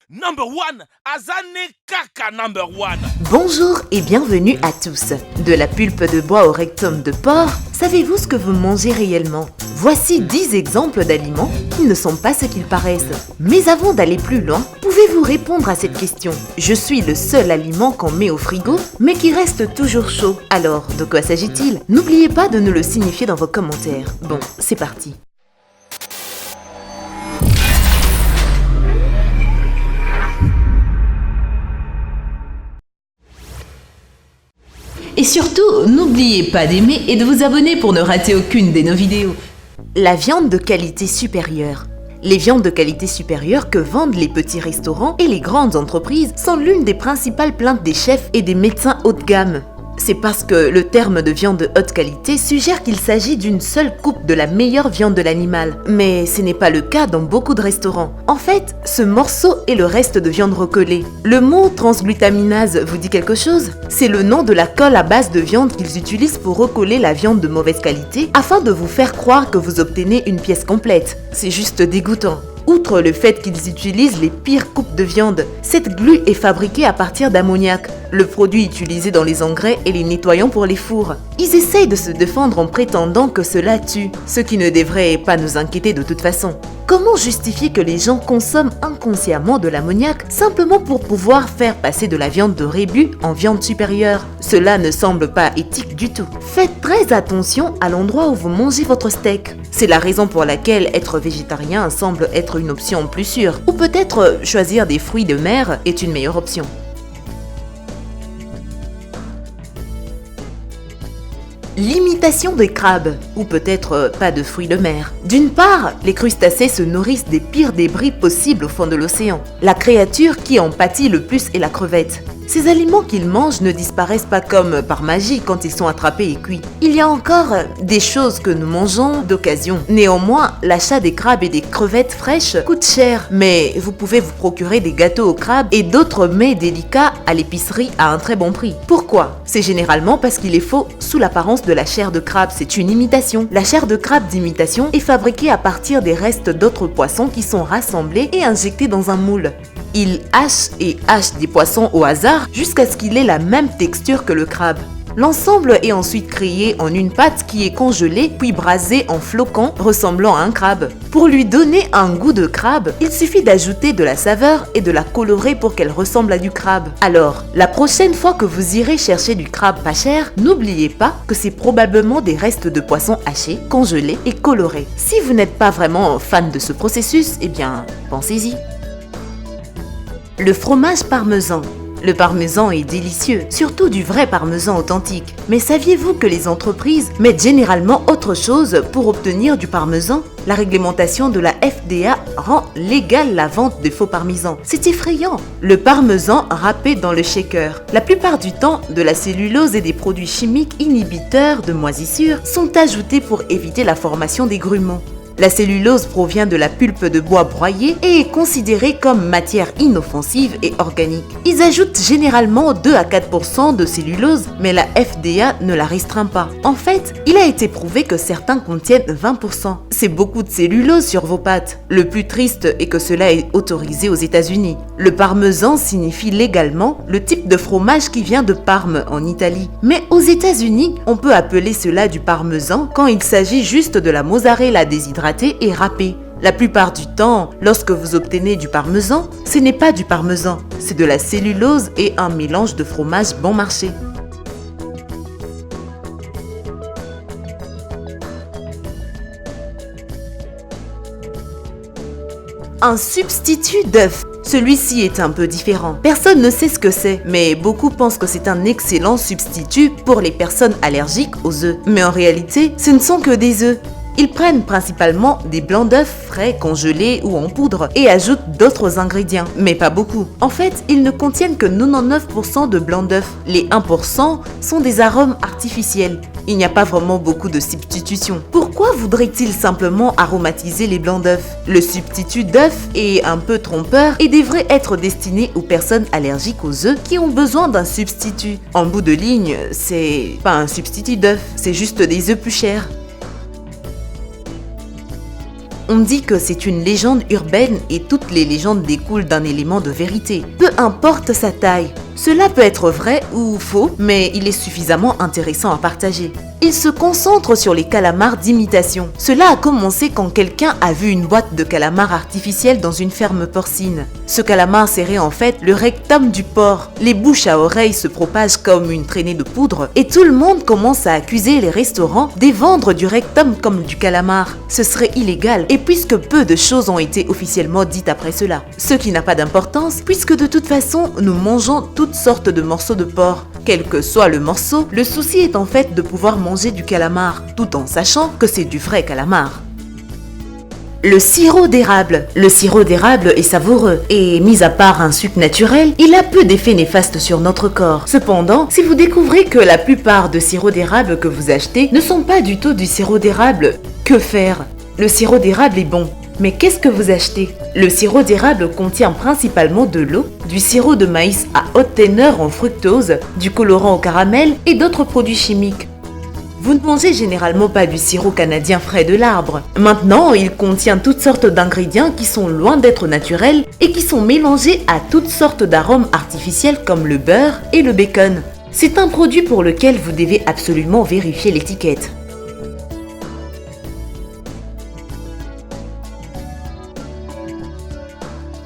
Number one, Azane Kaka number one. Bonjour et bienvenue à tous. De la pulpe de bois au rectum de porc, savez-vous ce que vous mangez réellement? Voici 10 exemples d'aliments qui ne sont pas ce qu'ils paraissent. Mais avant d'aller plus loin, pouvez-vous répondre à cette question? Je suis le seul aliment qu'on met au frigo, mais qui reste toujours chaud. Alors, de quoi s'agit-il? N'oubliez pas de nous le signifier dans vos commentaires. Bon, c'est parti. Et surtout, n'oubliez pas d'aimer et de vous abonner pour ne rater aucune de nos vidéos. La viande de qualité supérieure. Les viandes de qualité supérieure que vendent les petits restaurants et les grandes entreprises sont l'une des principales plaintes des chefs et des médecins haut de gamme. C'est parce que le terme de viande de haute qualité suggère qu'il s'agit d'une seule coupe de la meilleure viande de l'animal. Mais ce n'est pas le cas dans beaucoup de restaurants. En fait, ce morceau est le reste de viande recollée. Le mot transglutaminase vous dit quelque chose? C'est le nom de la colle à base de viande qu'ils utilisent pour recoller la viande de mauvaise qualité afin de vous faire croire que vous obtenez une pièce complète. C'est juste dégoûtant. Outre le fait qu'ils utilisent les pires coupes de viande, cette glu est fabriquée à partir d'ammoniac, le produit utilisé dans les engrais et les nettoyants pour les fours. Ils essayent de se défendre en prétendant que cela tue, ce qui ne devrait pas nous inquiéter de toute façon. Comment justifier que les gens consomment inconsciemment de l'ammoniac simplement pour pouvoir faire passer de la viande de rébus en viande supérieure? Cela ne semble pas éthique du tout. Faites très attention à l'endroit où vous mangez votre steak. C'est la raison pour laquelle être végétarien semble être une option plus sûre. Ou peut-être choisir des fruits de mer est une meilleure option. L'imitation des crabes, ou peut-être pas de fruits de mer. D'une part, les crustacés se nourrissent des pires débris possibles au fond de l'océan. La créature qui en pâtit le plus est la crevette. Ces aliments qu'ils mangent ne disparaissent pas comme par magie quand ils sont attrapés et cuits. Il y a encore des choses que nous mangeons d'occasion. Néanmoins, l'achat des crabes et des crevettes fraîches coûte cher, mais vous pouvez vous procurer des gâteaux aux crabes et d'autres mets délicats à l'épicerie à un très bon prix. Pourquoi? C'est généralement parce qu'il est faux sous l'apparence de la chair de crabe, c'est une imitation. La chair de crabe d'imitation est fabriquée à partir des restes d'autres poissons qui sont rassemblés et injectés dans un moule. Il hache et hache des poissons au hasard jusqu'à ce qu'il ait la même texture que le crabe. L'ensemble est ensuite créé en une pâte qui est congelée puis brasée en flocons ressemblant à un crabe. Pour lui donner un goût de crabe, il suffit d'ajouter de la saveur et de la colorer pour qu'elle ressemble à du crabe. Alors, la prochaine fois que vous irez chercher du crabe pas cher, n'oubliez pas que c'est probablement des restes de poissons hachés, congelés et colorés. Si vous n'êtes pas vraiment fan de ce processus, eh bien, pensez-y. Le fromage parmesan. Le parmesan est délicieux, surtout du vrai parmesan authentique. Mais saviez-vous que les entreprises mettent généralement autre chose pour obtenir du parmesan? La réglementation de la FDA rend légale la vente de faux parmesans. C'est effrayant. Le parmesan râpé dans le shaker. La plupart du temps, de la cellulose et des produits chimiques inhibiteurs de moisissure sont ajoutés pour éviter la formation des grumeaux. La cellulose provient de la pulpe de bois broyée et est considérée comme matière inoffensive et organique. Ils ajoutent généralement 2 à 4% de cellulose, mais la FDA ne la restreint pas. En fait, il a été prouvé que certains contiennent 20%. C'est beaucoup de cellulose sur vos pâtes. Le plus triste est que cela est autorisé aux États-Unis. Le parmesan signifie légalement le type de fromage qui vient de Parme en Italie. Mais aux États-Unis, on peut appeler cela du parmesan quand il s'agit juste de la mozzarella déshydratée et râpé. La plupart du temps, lorsque vous obtenez du parmesan, ce n'est pas du parmesan, c'est de la cellulose et un mélange de fromage bon marché. Un substitut d'œuf. Celui-ci est un peu différent. Personne ne sait ce que c'est, mais beaucoup pensent que c'est un excellent substitut pour les personnes allergiques aux œufs. Mais en réalité, ce ne sont que des œufs. Ils prennent principalement des blancs d'œufs frais, congelés ou en poudre et ajoutent d'autres ingrédients, mais pas beaucoup. En fait, ils ne contiennent que 99% de blancs d'œufs. Les 1% sont des arômes artificiels. Il n'y a pas vraiment beaucoup de substitutions. Pourquoi voudrait-il simplement aromatiser les blancs d'œufs? Le substitut d'œuf est un peu trompeur et devrait être destiné aux personnes allergiques aux œufs qui ont besoin d'un substitut. En bout de ligne, c'est pas un substitut d'œuf, c'est juste des œufs plus chers. On dit que c'est une légende urbaine et toutes les légendes découlent d'un élément de vérité, peu importe sa taille. Cela peut être vrai ou faux, mais il est suffisamment intéressant à partager. Il se concentre sur les calamars d'imitation. Cela a commencé quand quelqu'un a vu une boîte de calamars artificielle dans une ferme porcine. Ce calamar serait en fait le rectum du porc. Les bouches à oreilles se propagent comme une traînée de poudre et tout le monde commence à accuser les restaurants de vendre du rectum comme du calamar. Ce serait illégal et puisque peu de choses ont été officiellement dites après cela. Ce qui n'a pas d'importance puisque de toute façon nous mangeons toutes sortes de morceaux de porc. Quel que soit le morceau, le souci est en fait de pouvoir manger du calamar, tout en sachant que c'est du vrai calamar. Le sirop d'érable. Le sirop d'érable est savoureux et, mis à part un sucre naturel, il a peu d'effets néfastes sur notre corps. Cependant, si vous découvrez que la plupart de sirops d'érable que vous achetez ne sont pas du tout du sirop d'érable, que faire? Le sirop d'érable est bon. Mais qu'est-ce que vous achetez? Le sirop d'érable contient principalement de l'eau, du sirop de maïs à haute teneur en fructose, du colorant au caramel et d'autres produits chimiques. Vous ne mangez généralement pas du sirop canadien frais de l'arbre. Maintenant, il contient toutes sortes d'ingrédients qui sont loin d'être naturels et qui sont mélangés à toutes sortes d'arômes artificiels comme le beurre et le bacon. C'est un produit pour lequel vous devez absolument vérifier l'étiquette.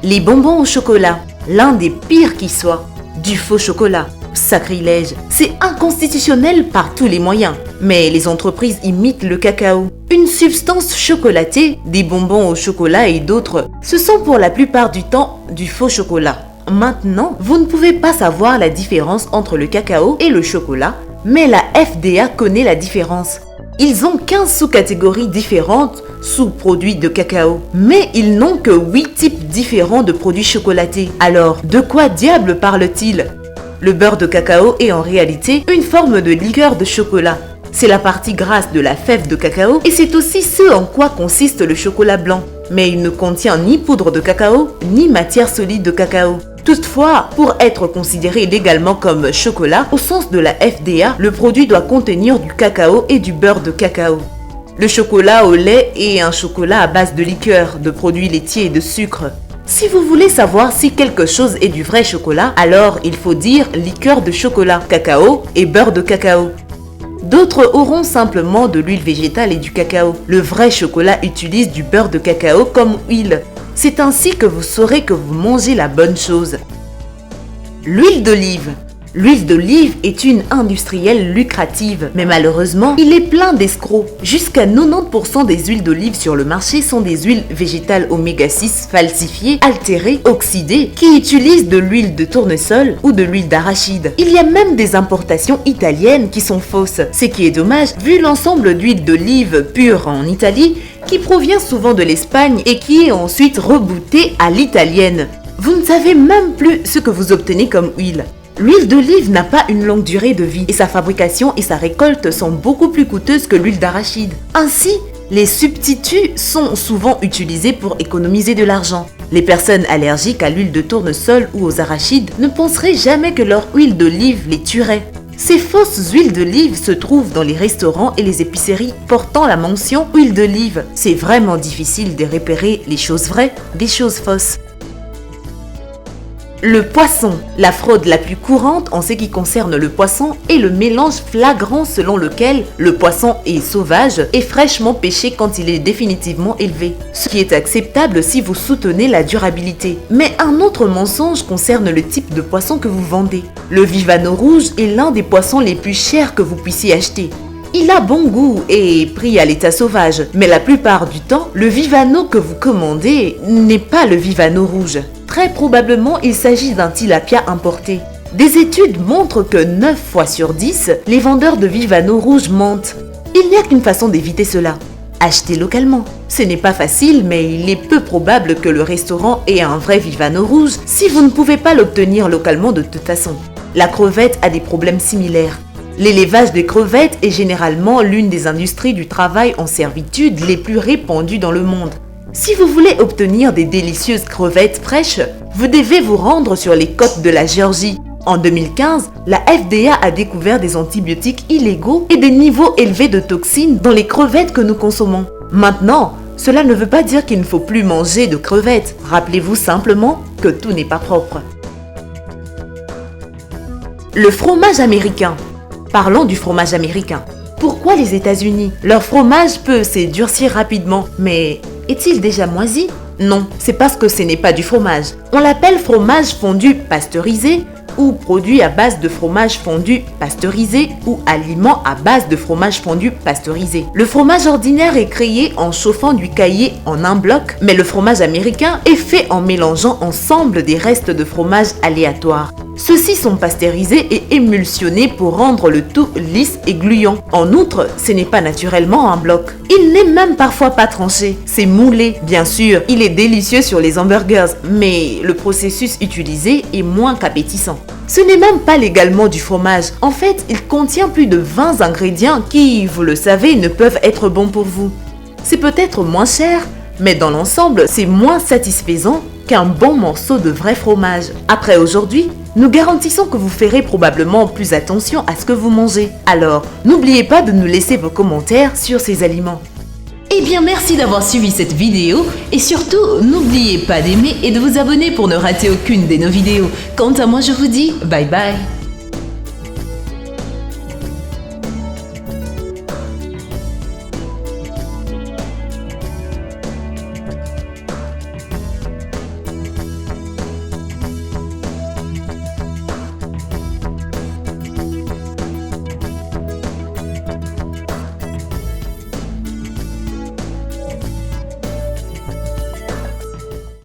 Les bonbons au chocolat, l'un des pires qui soit. Du faux chocolat, sacrilège, c'est inconstitutionnel par tous les moyens. Mais les entreprises imitent le cacao. Une substance chocolatée, des bonbons au chocolat et d'autres, ce sont pour la plupart du temps du faux chocolat. Maintenant, vous ne pouvez pas savoir la différence entre le cacao et le chocolat, mais la FDA connaît la différence. Ils ont 15 sous-catégories différentes sous-produits de cacao, mais ils n'ont que 8 types différents de produits chocolatés. Alors, de quoi diable parle-t-il? Le beurre de cacao est en réalité une forme de liqueur de chocolat. C'est la partie grasse de la fève de cacao et c'est aussi ce en quoi consiste le chocolat blanc. Mais il ne contient ni poudre de cacao, ni matière solide de cacao. Toutefois, pour être considéré légalement comme chocolat, au sens de la FDA, le produit doit contenir du cacao et du beurre de cacao. Le chocolat au lait est un chocolat à base de liqueur, de produits laitiers et de sucre. Si vous voulez savoir si quelque chose est du vrai chocolat, alors il faut dire liqueur de chocolat, cacao et beurre de cacao. D'autres auront simplement de l'huile végétale et du cacao. Le vrai chocolat utilise du beurre de cacao comme huile. C'est ainsi que vous saurez que vous mangez la bonne chose. L'huile d'olive. L'huile d'olive est une industrielle lucrative, mais malheureusement, il est plein d'escrocs. Jusqu'à 90% des huiles d'olive sur le marché sont des huiles végétales oméga 6 falsifiées, altérées, oxydées, qui utilisent de l'huile de tournesol ou de l'huile d'arachide. Il y a même des importations italiennes qui sont fausses, ce qui est dommage vu l'ensemble d'huile d'olive pure en Italie, qui provient souvent de l'Espagne et qui est ensuite rebootée à l'italienne. Vous ne savez même plus ce que vous obtenez comme huile. L'huile d'olive n'a pas une longue durée de vie et sa fabrication et sa récolte sont beaucoup plus coûteuses que l'huile d'arachide. Ainsi, les substituts sont souvent utilisés pour économiser de l'argent. Les personnes allergiques à l'huile de tournesol ou aux arachides ne penseraient jamais que leur huile d'olive les tuerait. Ces fausses huiles d'olive se trouvent dans les restaurants et les épiceries portant la mention huile d'olive. C'est vraiment difficile de repérer les choses vraies des choses fausses. Le poisson. La fraude la plus courante en ce qui concerne le poisson est le mélange flagrant selon lequel le poisson est sauvage et fraîchement pêché quand il est définitivement élevé. Ce qui est acceptable si vous soutenez la durabilité. Mais un autre mensonge concerne le type de poisson que vous vendez. Le Vivano rouge est l'un des poissons les plus chers que vous puissiez acheter. Il a bon goût et est pris à l'état sauvage, mais la plupart du temps, le Vivano que vous commandez n'est pas le Vivano rouge. Très probablement, il s'agit d'un tilapia importé. Des études montrent que 9 fois sur 10, les vendeurs de Vivano rouge mentent. Il n'y a qu'une façon d'éviter cela. Acheter localement. Ce n'est pas facile, mais il est peu probable que le restaurant ait un vrai Vivano rouge si vous ne pouvez pas l'obtenir localement de toute façon. La crevette a des problèmes similaires. L'élevage des crevettes est généralement l'une des industries du travail en servitude les plus répandues dans le monde. Si vous voulez obtenir des délicieuses crevettes fraîches, vous devez vous rendre sur les côtes de la Géorgie. En 2015, la FDA a découvert des antibiotiques illégaux et des niveaux élevés de toxines dans les crevettes que nous consommons. Maintenant, Cela ne veut pas dire qu'il ne faut plus manger de crevettes. Rappelez-vous simplement que tout n'est pas propre. Le fromage américain. Parlons du fromage américain. Pourquoi les États-Unis? Leur fromage peut s'édurcir rapidement, mais est-il déjà moisi? Non, c'est parce que ce n'est pas du fromage. On l'appelle fromage fondu pasteurisé ou produit à base de fromage fondu pasteurisé ou aliment à base de fromage fondu pasteurisé. Le fromage ordinaire est créé en chauffant du caillé en un bloc, mais le fromage américain est fait en mélangeant ensemble des restes de fromage aléatoires. Ceux-ci sont pasteurisés et émulsionnés pour rendre le tout lisse et gluant. En outre, ce n'est pas naturellement un bloc. Il n'est même parfois pas tranché, c'est moulé. Bien sûr, il est délicieux sur les hamburgers, mais le processus utilisé est moins qu'appétissant. Ce n'est même pas légalement du fromage. En fait, il contient plus de 20 ingrédients qui, vous le savez, ne peuvent être bons pour vous. C'est peut-être moins cher, mais dans l'ensemble, c'est moins satisfaisant qu'un bon morceau de vrai fromage. Après aujourd'hui, nous garantissons que vous ferez probablement plus attention à ce que vous mangez. Alors, n'oubliez pas de nous laisser vos commentaires sur ces aliments. Eh bien, merci d'avoir suivi cette vidéo et surtout, n'oubliez pas d'aimer et de vous abonner pour ne rater aucune de nos vidéos. Quant à moi, je vous dis bye bye.